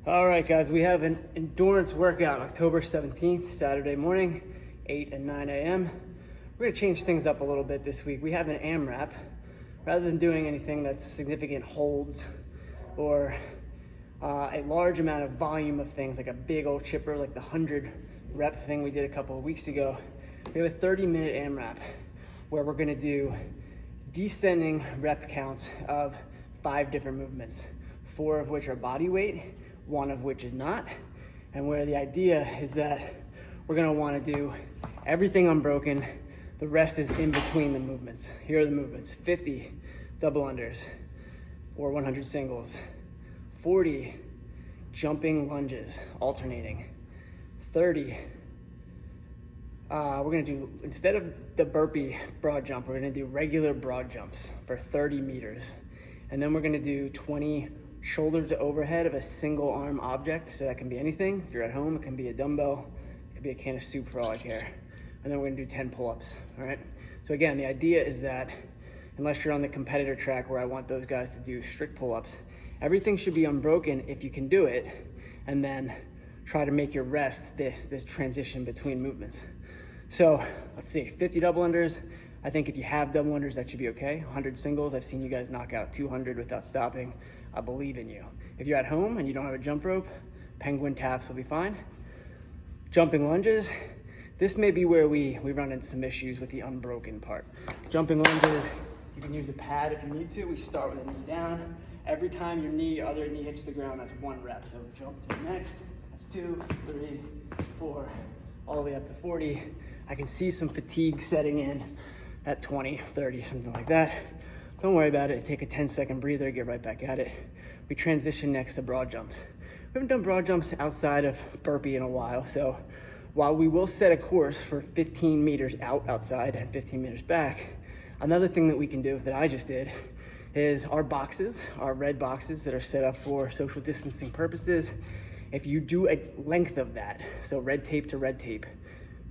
All right, guys, we have an endurance workout, October 17th, Saturday morning, 8 and 9 a.m. We're gonna change things up a little bit this week. We have an AMRAP. Rather than doing anything that's significant holds or a large amount of volume of things like a big old chipper, like the 100 rep thing we did a couple of weeks ago, we have a 30-minute AMRAP where we're gonna do descending rep counts of 5 different movements, 4 of which are body weight, 1 of which is not, and where the idea is that we're gonna wanna do everything unbroken, the rest is in between the movements. Here are the movements: 50 double unders or 100 singles, 40 jumping lunges, alternating, 30, we're gonna do, instead of the burpee broad jump, we're gonna do regular broad jumps for 30 meters. And then we're gonna do 20 shoulder to overhead of a single arm object. So that can be anything. If you're at home, it can be a dumbbell, it could be a can of soup for all I care. And then we're gonna do 10 pull-ups, all right? So again, the idea is that unless you're on the competitor track where I want those guys to do strict pull-ups, everything should be unbroken if you can do it, and then try to make your rest this transition between movements. So let's see, 50 double unders. I think if you have double unders, that should be okay. 100 singles, I've seen you guys knock out 200 without stopping. I believe in you. If you're at home and you don't have a jump rope, penguin taps will be fine. Jumping lunges, this may be where we run into some issues with the unbroken part. Jumping lunges, you can use a pad if you need to. We start with a knee down. Every time your other knee hits the ground, that's 1 rep. So jump to the next, that's 2, 3, 4, all the way up to 40. I can see some fatigue setting in at 20, 30, something like that. Don't worry about it. Take a 10-second breather, get right back at it. We transition next to broad jumps. We haven't done broad jumps outside of burpee in a while, so while we will set a course for 15 meters outside and 15 meters back, another thing that we can do that I just did is our boxes, our red boxes that are set up for social distancing purposes. If you do a length of that, so red tape to red tape,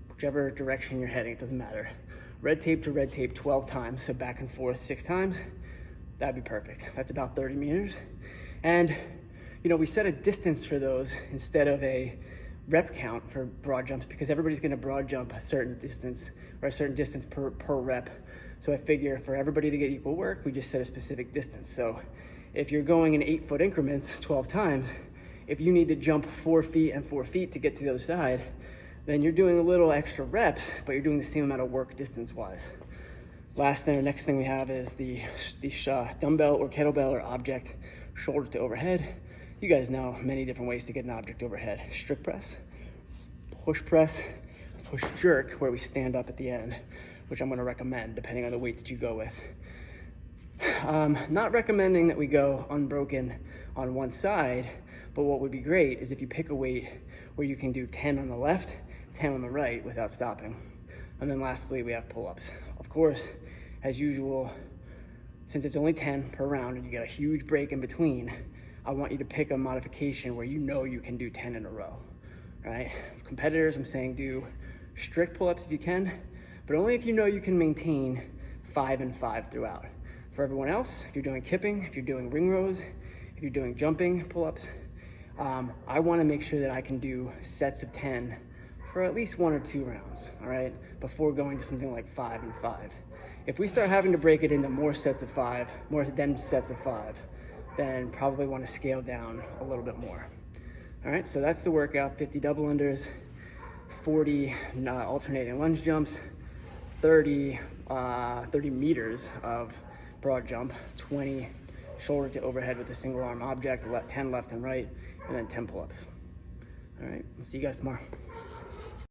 whichever direction you're heading, it doesn't matter. Red tape to red tape 12 times, so back and forth 6 times, that'd be perfect. That's about 30 meters. And we set a distance for those instead of a rep count for broad jumps, because everybody's gonna broad jump a certain distance or a certain distance per rep. So I figure for everybody to get equal work, we just set a specific distance. So if you're going in 8-foot increments 12 times, if you need to jump 4 feet and 4 feet to get to the other side, then you're doing a little extra reps, but you're doing the same amount of work distance-wise. Last thing, or next thing we have is the dumbbell or kettlebell or object, shoulder to overhead. You guys know many different ways to get an object overhead. Strict press, push jerk, where we stand up at the end, which I'm gonna recommend depending on the weight that you go with. Not recommending that we go unbroken on one side, but what would be great is if you pick a weight where you can do 10 on the left, 10 on the right without stopping. And then lastly, we have pull-ups. Of course, as usual, since it's only 10 per round and you get a huge break in between, I want you to pick a modification where you know you can do 10 in a row, right? For competitors, I'm saying do strict pull-ups if you can, but only if you know you can maintain 5 and 5 throughout. For everyone else, if you're doing kipping, if you're doing ring rows, if you're doing jumping pull-ups, I want to make sure that I can do sets of 10 for at least 1 or 2 rounds, all right, before going to something like 5 and 5. If we start having to break it into more sets of 5, more than sets of 5, then probably want to scale down a little bit more. All right, so that's the workout: 50 double unders, 40 alternating lunge jumps, 30 meters of broad jump, 20 shoulder to overhead with a single arm object, 10 left and right, and then 10 pull-ups. All right, we'll see you guys tomorrow.